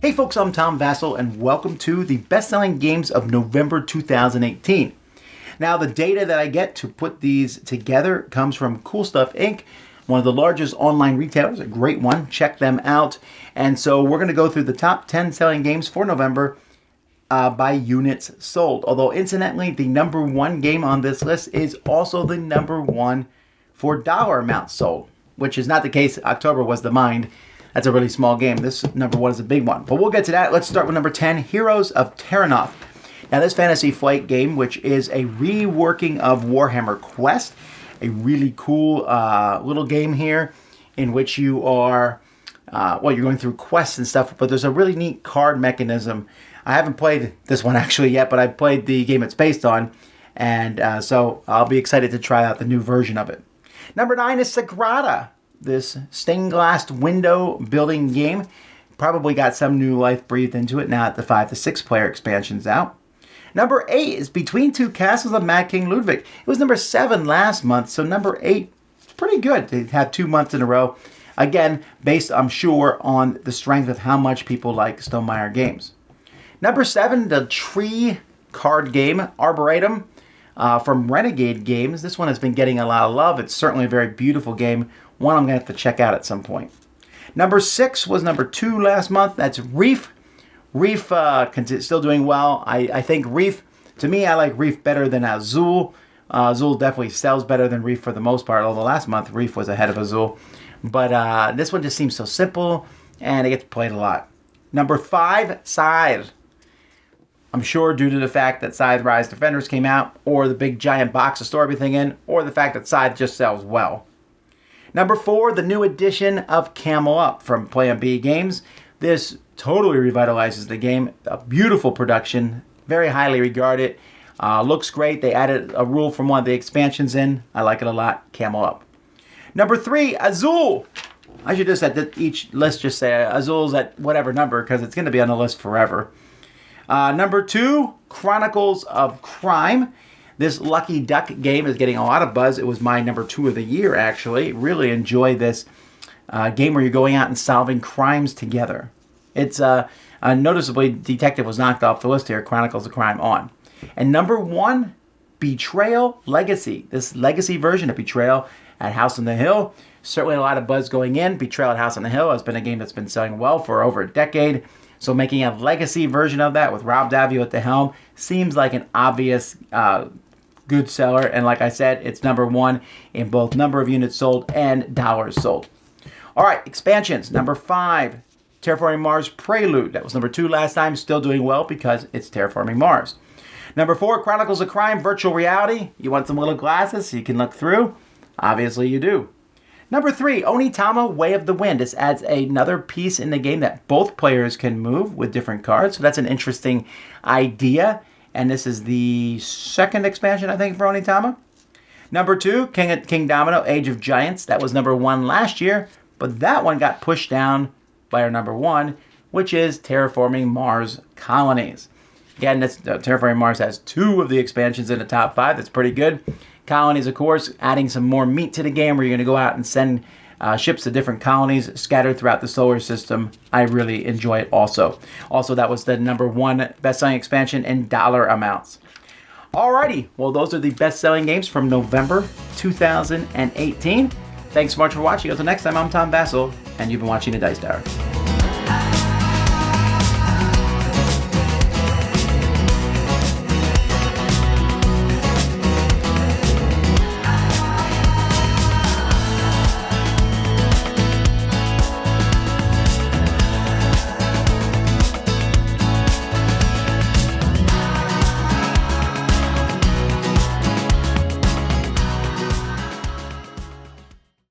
Hey folks, I'm Tom Vasel and welcome to the best-selling games of November 2018. Now the data that I get to put these together comes from CoolStuff Inc., one of the largest online retailers, a great one. Check them out. And so we're going to go through the top 10 selling games for November by units sold. Although incidentally, the number one game on this list is also the number one for dollar amounts sold, which is not the case. October was the Mind. That's a really small game. This number one is a big one. But we'll get to that. Let's start with number 10, Heroes of Terranoth. Now this fantasy flight game, which is a reworking of Warhammer Quest, a really cool little game here in which you are, you're going through quests and stuff, but there's a really neat card mechanism. I haven't played this one actually yet, but I played the game it's based on, and so I'll be excited to try out the new version of it. Number 9 is Sagrada. This stained glass window building game probably got some new life breathed into it now that the 5 to 6 player expansion's out. Number 8 is Between Two Castles of Mad King Ludwig. It was number 7 last month, so number 8 is pretty good to have 2 months in a row. Again, based, I'm sure, on the strength of how much people like Stonemaier games. Number 7, the tree card game, Arboretum, from Renegade Games. This one has been getting a lot of love. It's certainly a very beautiful game. One I'm going to have to check out at some point. Number 6 was number 2 last month. That's Reef. Reef still doing well. I think Reef, to me, I like Reef better than Azul. Azul definitely sells better than Reef for the most part, although last month Reef was ahead of Azul. But this one just seems so simple, and it gets played a lot. Number 5, Scythe. I'm sure due to the fact that Scythe Rise Defenders came out, or the big giant box to store everything in, or the fact that Scythe just sells well. Number 4, the new edition of Camel Up from Plan B Games. This totally revitalizes the game. A beautiful production, very highly regarded. Looks great. They added a rule from one of the expansions in. I like it a lot. Camel Up. Number 3, Azul. I should just at each list just say Azul's at whatever number because it's going to be on the list forever. Number 2, Chronicles of Crime. This Lucky Duck game is getting a lot of buzz. It was my number 2 of the year, actually. Really enjoy this game where you're going out and solving crimes together. It's noticeably Detective was knocked off the list here. Chronicles of Crime on. And number 1, Betrayal Legacy. This legacy version of Betrayal at House on the Hill. Certainly a lot of buzz going in. Betrayal at House on the Hill has been a game that's been selling well for over a decade. So making a legacy version of that with Rob Daviau at the helm seems like an obvious good seller. And like I said, it's number 1 in both number of units sold and dollars sold. All right, expansions. Number 5, Terraforming Mars Prelude. That was number 2 last time. Still doing well because it's Terraforming Mars. Number 4, Chronicles of Crime Virtual Reality. You want some little glasses so you can look through? Obviously you do. Number 3, Onitama Way of the Wind. This adds another piece in the game that both players can move with different cards. So that's an interesting idea. And this is the 2nd expansion, I think, for Onitama. Number 2, King Domino Age of Giants. That was number 1 last year. But that one got pushed down by our number 1, which is Terraforming Mars Colonies. Again, Terraforming Mars has 2 of the expansions in the top 5. That's pretty good. Colonies, of course, adding some more meat to the game where you're going to go out and send ships to different colonies scattered throughout the solar system. I really enjoy it also. Also, that was the number 1 best-selling expansion in dollar amounts. Alrighty, well, those are the best-selling games from November 2018. Thanks so much for watching. Until next time, I'm Tom Vasel, and you've been watching The Dice Tower.